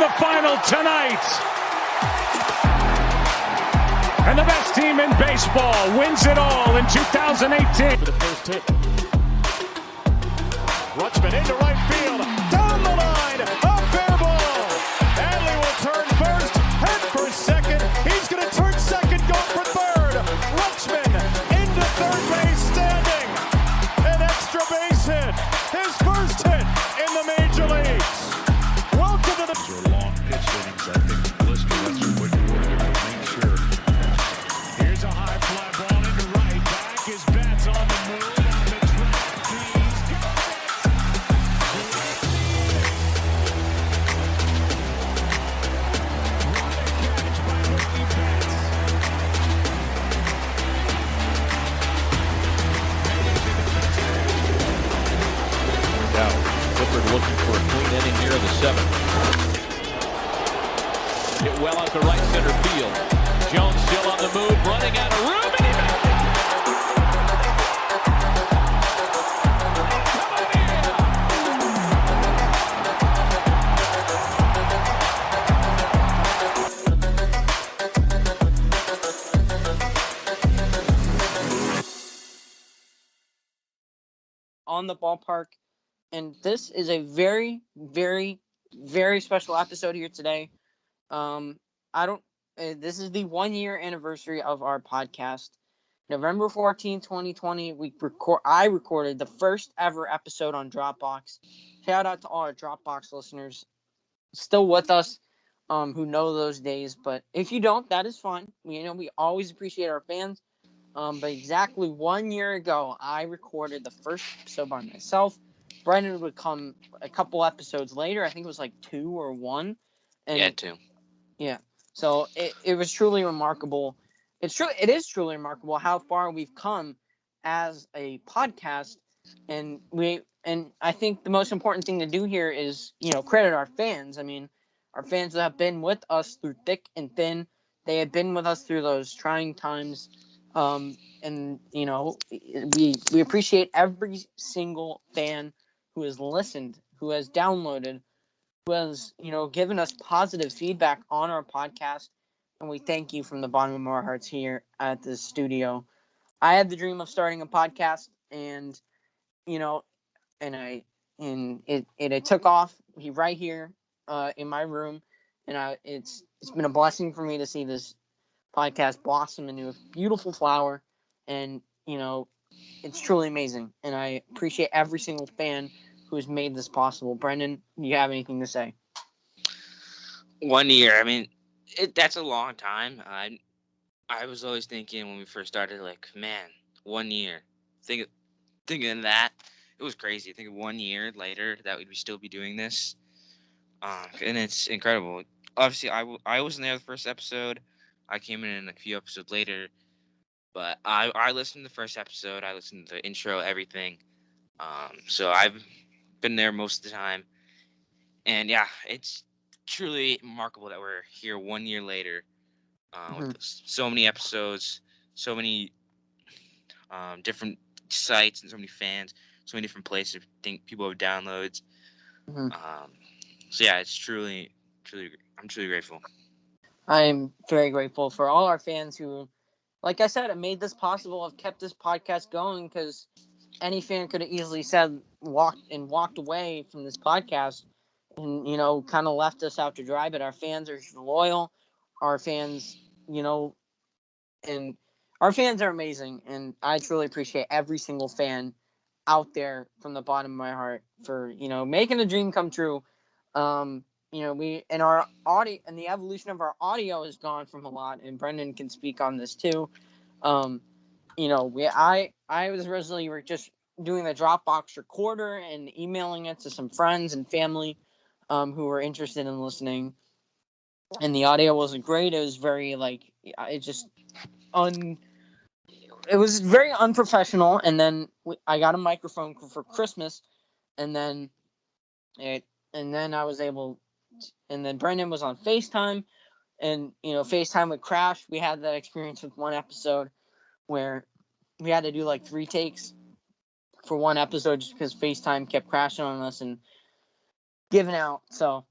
the final tonight. And the best team in baseball wins it all in 2018. For the first hit. Rutschman into right field. Down the line. A fair ball. Adley will turn first. Head for second. He's going to turn second. Go for third. Rutschman into third base standing. An extra base hit. His first hit in the major leagues. Welcome to the... These are long pitch innings. I think Blister, that's what you were to make sure. Here's a high fly ball into right. Back is Betts on the move. On the track. He's got it. What a catch by Mookie Betts. Now, Clifford looking for a clean inning here in the seventh. Hit well out to right center field. Jones still on the move, running out of room, and he made it! On the ballpark, and this is a very, very, very special episode here today. This is the 1 year anniversary of our podcast. November 14, 2020, I recorded the first ever episode on Dropbox. Shout out to all our Dropbox listeners still with us, who know those days. But if you don't, that is fine. We always appreciate our fans. But exactly 1 year ago, I recorded the first episode by myself. Brendan would come a couple episodes later. I think it was like 2 or 1. And 2. Yeah. So it was truly remarkable. It is truly remarkable how far we've come as a podcast. And I think the most important thing to do here is, credit our fans. I mean, our fans that have been with us through thick and thin. They have been with us through those trying times. And we appreciate every single fan who has listened, who has downloaded, who has, given us positive feedback on our podcast. And we thank you from the bottom of our hearts here at the studio. I had the dream of starting a podcast, and, it took off right here, in my room. And it's been a blessing for me to see this podcast blossom into a beautiful flower, and it's truly amazing, and I appreciate every single fan who has made this possible. Brendan, do you have anything to say? 1 year, I mean, that's a long time. I was always thinking when we first started, like, man, 1 year, thinking that, it was crazy. Thinking 1 year later that we'd still be doing this, and it's incredible. Obviously, I wasn't there the first episode. I came in a few episodes later, but I listened to the first episode. I listened to the intro, everything. So I've been there most of the time. And yeah, it's truly remarkable that we're here 1 year later, with so many episodes, so many different sites, and so many fans, so many different places. I think people have downloads. So yeah, it's truly, I'm truly grateful. I'm very grateful for all our fans who, like I said, have made this possible, have kept this podcast going, because any fan could have easily walked away from this podcast and, kind of left us out to dry. But our fans are loyal. Our fans, and our fans are amazing. And I truly appreciate every single fan out there from the bottom of my heart for, making a dream come true. Our audio and the evolution of our audio has gone from a lot, and Brendan can speak on this too. I was originally just doing the Dropbox recorder and emailing it to some friends and family, who were interested in listening, and the audio wasn't great. It was very it was very unprofessional. And then I got a microphone for Christmas, and then I was able. And then Brendan was on FaceTime, and, FaceTime would crash. We had that experience with one episode where we had to do like 3 takes for one episode just because FaceTime kept crashing on us and giving out. So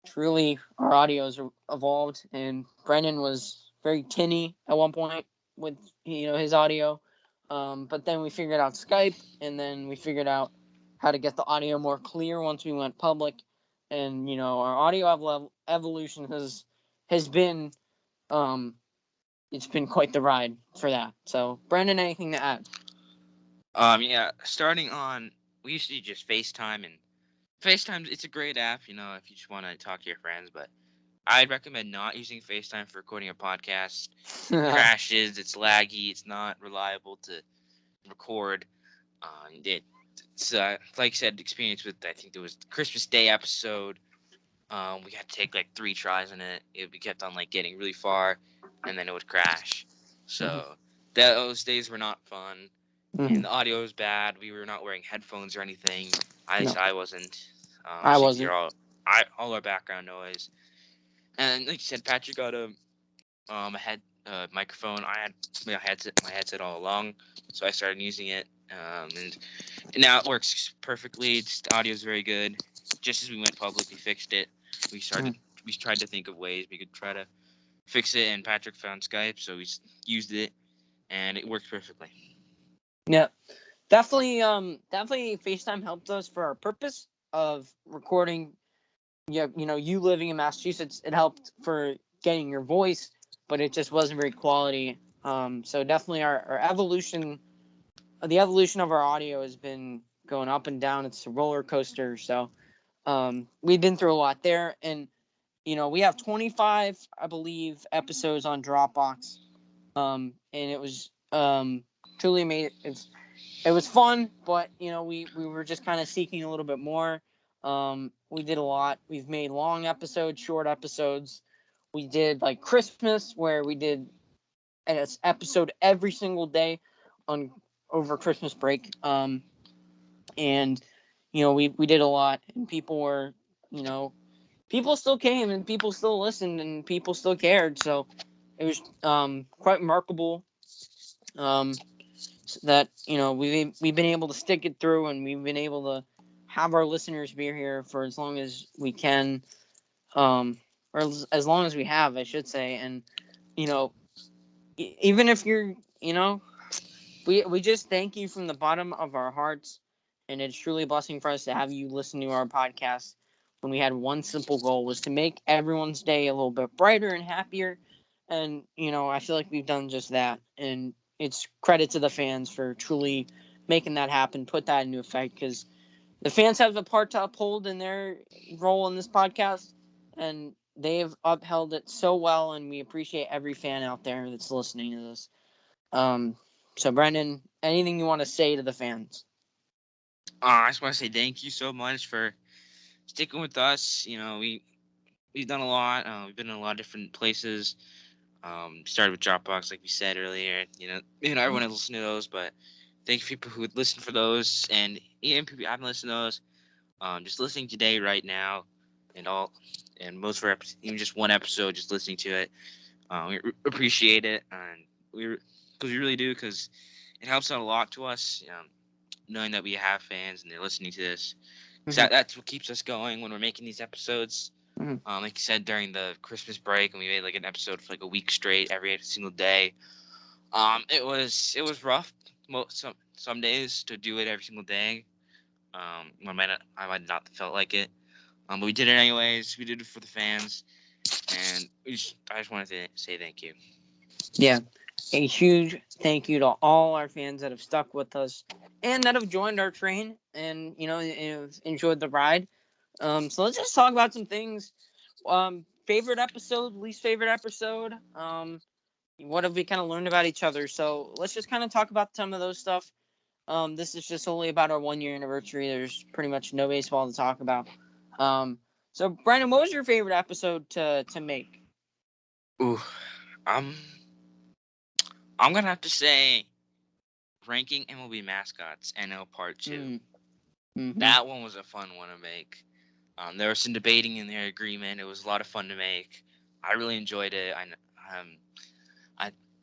truly our audio has evolved, and Brendan was very tinny at one point with his audio, but then we figured out Skype, and then we figured out how to get the audio more clear once we went public, and our audio evolution has been it's been quite the ride for that. So Brendan, anything to add? Yeah, starting on, we used to just FaceTime, and FaceTime, it's a great app, if you just want to talk to your friends, but I'd recommend not using FaceTime for recording a podcast. It crashes, it's laggy, it's not reliable to record. It's like I said, experience with, I think there was the Christmas Day episode. We had to take like 3 tries on it. We kept on like getting really far, and then it would crash. So those days were not fun. And the audio was bad. We were not wearing headphones or anything. At least I wasn't. I So you wasn't. could hear all our background noise. And like you said, Patrick got a microphone. I had my headset all along, so I started using it. And now it works perfectly. The audio is very good. Just as we went public, we fixed it. We tried to think of ways we could try to fix it, and Patrick found Skype, so we used it, and it worked perfectly. Yeah, definitely FaceTime helped us for our purpose of recording. You living in Massachusetts, it helped for getting your voice, but it just wasn't very quality. So definitely our evolution, the evolution of our audio has been going up and down. It's a roller coaster. So we've been through a lot there, and we have 25, I believe, episodes on Dropbox. And it was truly made it was fun, but we were just kind of seeking a little bit more. We did a lot. We've made long episodes, short episodes. We did like Christmas, where we did an episode every single day over Christmas break. And we did a lot, and people still came, and people still listened, and people still cared. So it was quite remarkable that we've been able to stick it through, and we've been able to have our listeners be here for as long as we can, or as long as we have, I should say. And even if you're we just thank you from the bottom of our hearts, and it's truly a blessing for us to have you listen to our podcast when we had one simple goal, was to make everyone's day a little bit brighter and happier. And I feel like we've done just that, and it's credit to the fans for truly making that happen, put that into effect, because the fans have a part to uphold in their role in this podcast, and they've upheld it so well, and we appreciate every fan out there that's listening to this. So Brendan, anything you want to say to the fans? I just want to say thank you so much for sticking with us. We've done a lot. We've been in a lot of different places. Started with Dropbox, like we said earlier. Everyone has listened to those, but thank you people who would listen for those, and even people who haven't listened to those. Just listening today, right now, and most of our episodes, even just one episode, just listening to it. We appreciate it, and we really do, because it helps out a lot to us. Knowing that we have fans and they're listening to this, that's what keeps us going when we're making these episodes. Like you said, during the Christmas break, and we made like an episode for like a week straight, every single day. It was rough. Some days to do it every single day. I might not have felt like it. But we did it anyways. We did it for the fans, and I just wanted to say thank you. Yeah, a huge thank you to all our fans that have stuck with us and that have joined our train and have enjoyed the ride. So let's just talk about some things. Favorite episode, least favorite episode. What have we kind of learned about each other? So let's just kind of talk about some of those stuff. This is just only about our 1-year anniversary. There's pretty much no baseball to talk about. So Brandon, what was your favorite episode to make? Ooh, I'm gonna have to say ranking MLB mascots, NL Part 2. Mm-hmm. That one was a fun one to make. There was some debating in their agreement. It was a lot of fun to make. I really enjoyed it.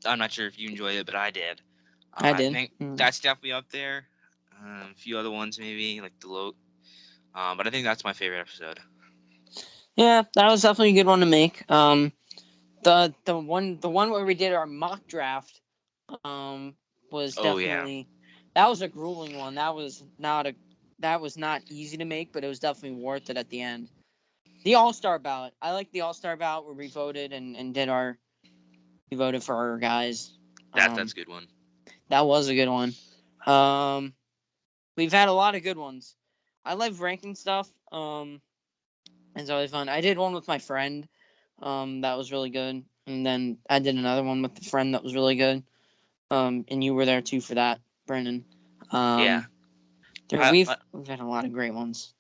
I'm not sure if you enjoyed it, but I did. I did. I think that's definitely up there. A few other ones maybe, like the But I think that's my favorite episode. Yeah, that was definitely a good one to make. The one where we did our mock draft, was Oh yeah. definitely that was a grueling one. That was not easy to make, but it was definitely worth it at the end. The All-Star ballot. I like the All-Star ballot where we voted and we voted for our guys. That's a good one. That was a good one. We've had a lot of good ones. I love ranking stuff. It's always fun. I did one with my friend. That was really good. And then I did another one with a friend that was really good. And you were there too for that, Brendan. Yeah. We've had a lot of great ones.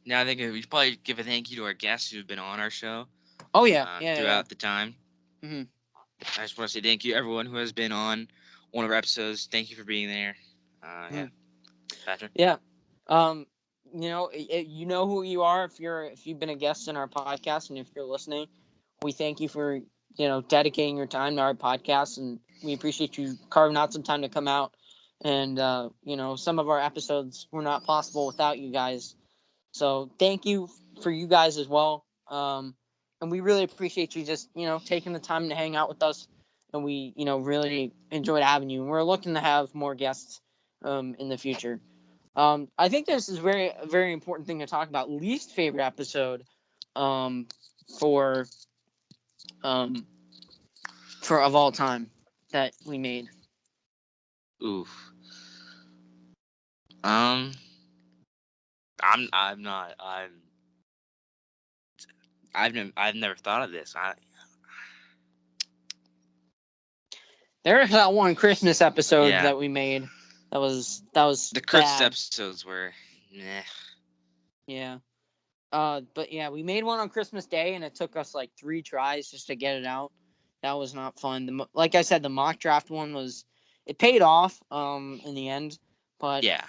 Now I think we should probably give a thank you to our guests who've been on our show. Oh yeah, throughout the time. Mm-hmm. I just want to say thank you everyone who has been on one of our episodes. Thank you for being there. Yeah, Patrick. Yeah. You know who you are if you've been a guest in our podcast, and if you're listening, we thank you for dedicating your time to our podcast, and we appreciate you carving out some time to come out. And some of our episodes were not possible without you guys, so thank you for you guys as well. And we really appreciate you just taking the time to hang out with us, and we really enjoyed having you. And we're looking to have more guests in the future. I think this is a very important thing to talk about. Least favorite episode for of all time that we made. Oof. I'm not. I've never thought of this. There's that one Christmas episode that we made. That was the Christmas bad. episodes were meh. Yeah. But yeah, we made one on Christmas Day, and it took us like 3 tries just to get it out. That was not fun. Like I said, the mock draft one it paid off in the end, but yeah.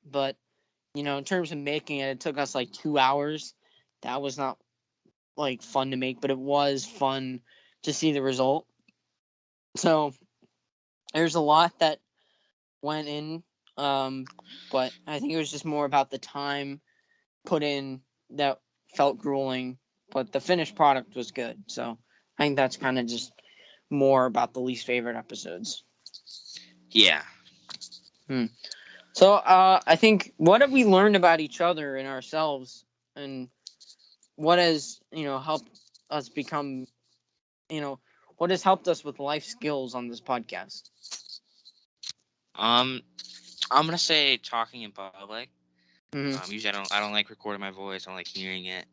But in terms of making it took us like 2 hours. That was not like fun to make, but it was fun to see the result. So there's a lot that went in, but I think it was just more about the time put in that felt grueling, but the finished product was good. So I think that's kind of just more about the least favorite episodes. Yeah. So I think, what have we learned about each other and ourselves, and what has helped us become, what has helped us with life skills on this podcast? I'm gonna say talking in public. Mm-hmm. Usually I don't like recording my voice. I don't like hearing it.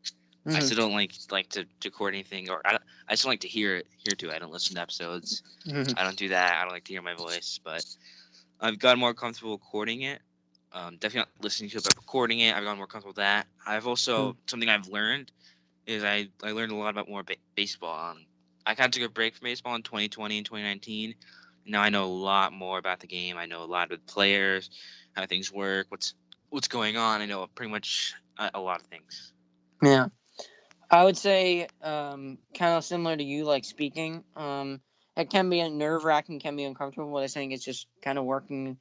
Mm-hmm. I still don't like to record anything, or I just don't like to hear to. I don't listen to episodes. Mm-hmm. I don't do that. I don't like to hear my voice, but I've gotten more comfortable recording it. Definitely not listening to it, but recording it, I've gotten more comfortable with that. I've also something I've learned is I learned a lot about more baseball. I kind of took a break from baseball in 2020 and 2019. Now I know a lot more about the game. I know a lot of players, how things work, what's going on. I know pretty much a lot of things. Yeah, I would say kind of similar to you, like speaking. It can be nerve-wracking, can be uncomfortable. What I'm saying is just kind of working.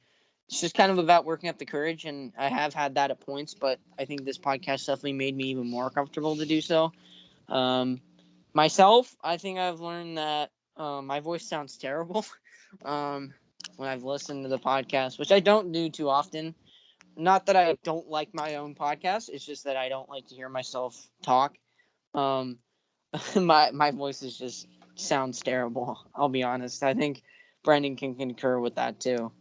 It's just kind of about working up the courage, and I have had that at points, but I think this podcast definitely made me even more comfortable to do so. Myself, I think I've learned that my voice sounds terrible when I've listened to the podcast, which I don't do too often. Not that I don't like my own podcast, it's just that I don't like to hear myself talk. My voice sounds terrible, I'll be honest. I think Brendan can concur with that too.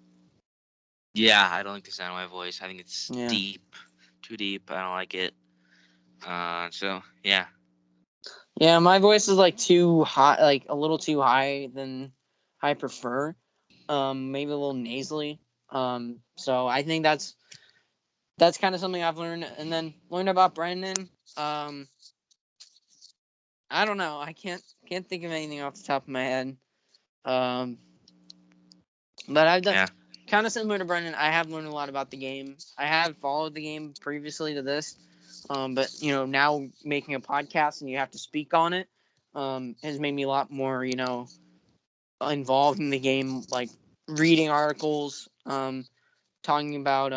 Yeah, I don't like the sound of my voice. I think it's deep, too deep. I don't like it. So yeah. Yeah, my voice is like too high, like a little too high than I prefer. Maybe a little nasally. So I think that's kind of something I've learned, and then learned about Brendan. I don't know. I can't think of anything off the top of my head. But I've done kind of similar to Brendan. I have learned a lot about the game. I have followed the game previously to this, but now making a podcast and you have to speak on it has made me a lot more involved in the game, like reading articles, talking about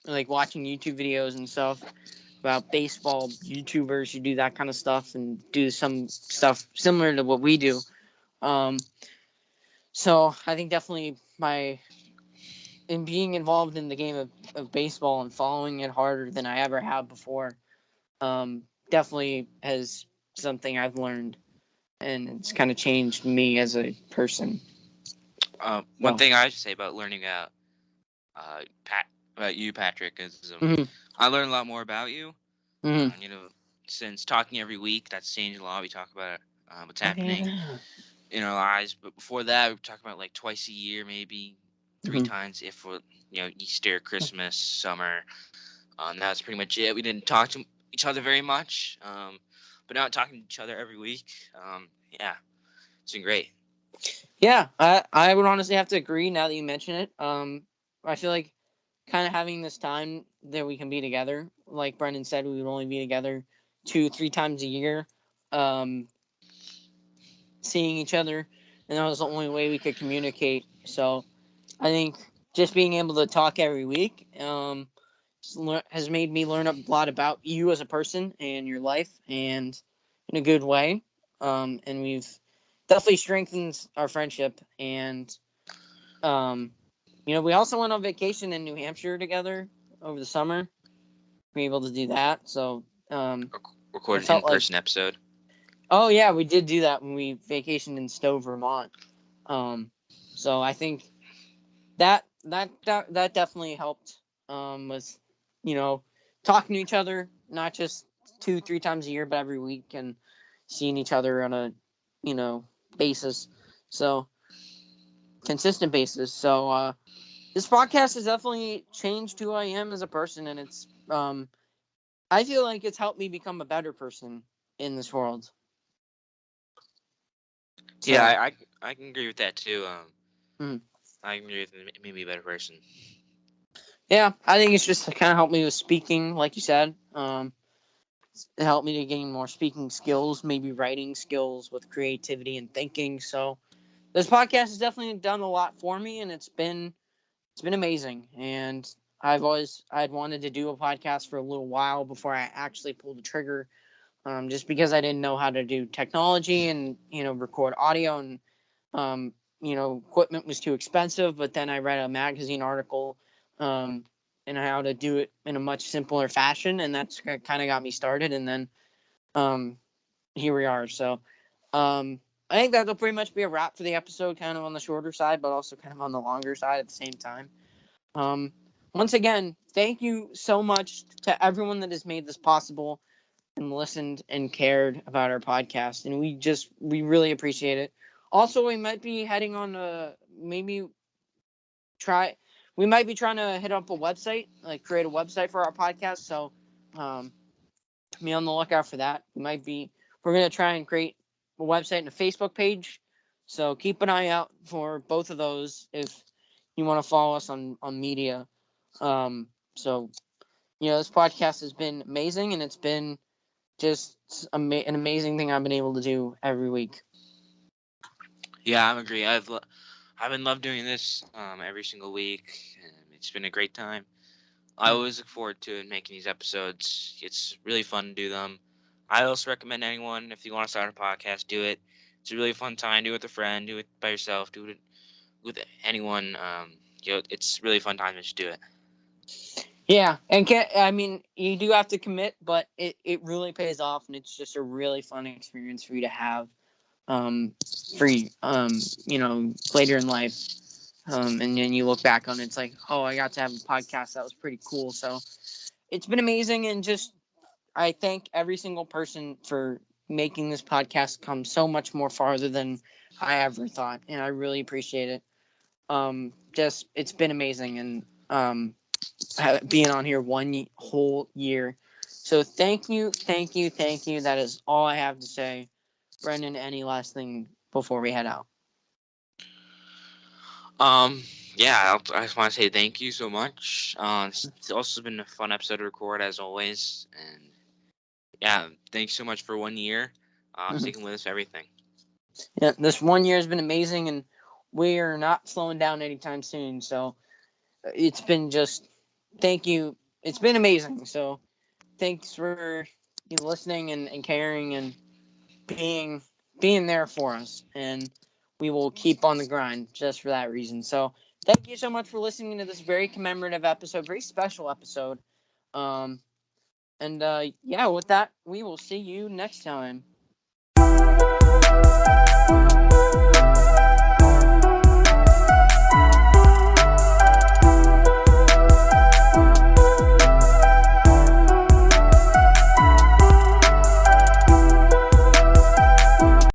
like watching YouTube videos and stuff. about baseball YouTubers who do that kind of stuff and do some stuff similar to what we do. So I think definitely in being involved in the game of baseball and following it harder than I ever have before, definitely has something I've learned, and it's kind of changed me as a person. One thing I should say about learning about you, Patrick, is I learned a lot more about you. Mm-hmm. Since talking every week, that's changed a lot. We talk about what's happening in our lives, but before that, we talk about like twice a year, maybe 3 times, if we're, Easter, Christmas, summer. That's pretty much it. We didn't talk to each other very much, but now talking to each other every week, it's been great. Yeah, I would honestly have to agree now that you mention it. I feel like kind of having this time that we can be together, like Brendan said, we would only be together 2-3 times a year, seeing each other, and that was the only way we could communicate. So I think just being able to talk every week has made me learn a lot about you as a person and your life, and in a good way. And we've definitely strengthened our friendship. And we also went on vacation in New Hampshire together over the summer. We were able to do that. So recorded an in-person episode. Oh yeah, we did do that when we vacationed in Stowe, Vermont. So I think that definitely helped with talking to each other, not just 2-3 times a year, but every week, and seeing each other on a basis, so consistent basis. So this podcast has definitely changed who I am as a person, and it's I feel like it's helped me become a better person in this world. So, yeah, I can agree with that too. I can agree with it made me a better person. Yeah, I think it's just kind of helped me with speaking, like you said. It helped me to gain more speaking skills, maybe writing skills with creativity and thinking. So this podcast has definitely done a lot for me, and it's been amazing. And I'd wanted to do a podcast for a little while before I actually pulled the trigger, just because I didn't know how to do technology and record audio, and equipment was too expensive. But then I read a magazine article and how to do it in a much simpler fashion, and that's kind of got me started. And then here we are. So I think that'll pretty much be a wrap for the episode, kind of on the shorter side, but also kind of on the longer side at the same time. Once again, thank you so much to everyone that has made this possible and listened and cared about our podcast, and we really appreciate it. Also, we might be heading on we might be trying to hit up a website, like create a website for our podcast. So be on the lookout for that. We're going to try and create a website and a Facebook page. So keep an eye out for both of those if you want to follow us on media. So, this podcast has been amazing, and it's been just an amazing thing I've been able to do every week. Yeah, I agree. I've been loved doing this every single week. It's been a great time. I always look forward to making these episodes. It's really fun to do them. I also recommend anyone, if you want to start a podcast, do it. It's a really fun time. Do it with a friend. Do it by yourself. Do it with anyone. It's a really fun time to just do it. Yeah, and you do have to commit, but it really pays off, and it's just a really fun experience for you to have, later in life, and then you look back on it, it's like, oh, I got to have a podcast that was pretty cool. So it's been amazing, and just I thank every single person for making this podcast come so much more farther than I ever thought, and I really appreciate it. It's been amazing, and being on here one whole year. So thank you. That is all I have to say. Brendan, any last thing before we head out? Yeah, I just want to say thank you so much. It's also been a fun episode to record, as always. And yeah, thanks so much for 1 year. Sticking with us for everything. Yeah, this 1 year has been amazing, and we are not slowing down anytime soon. So it's been thank you. It's been amazing. So thanks for you listening and caring and being there for us. And we will keep on the grind just for that reason. So thank you so much for listening to this very commemorative episode, very special episode. Yeah, with that, we will see you next time.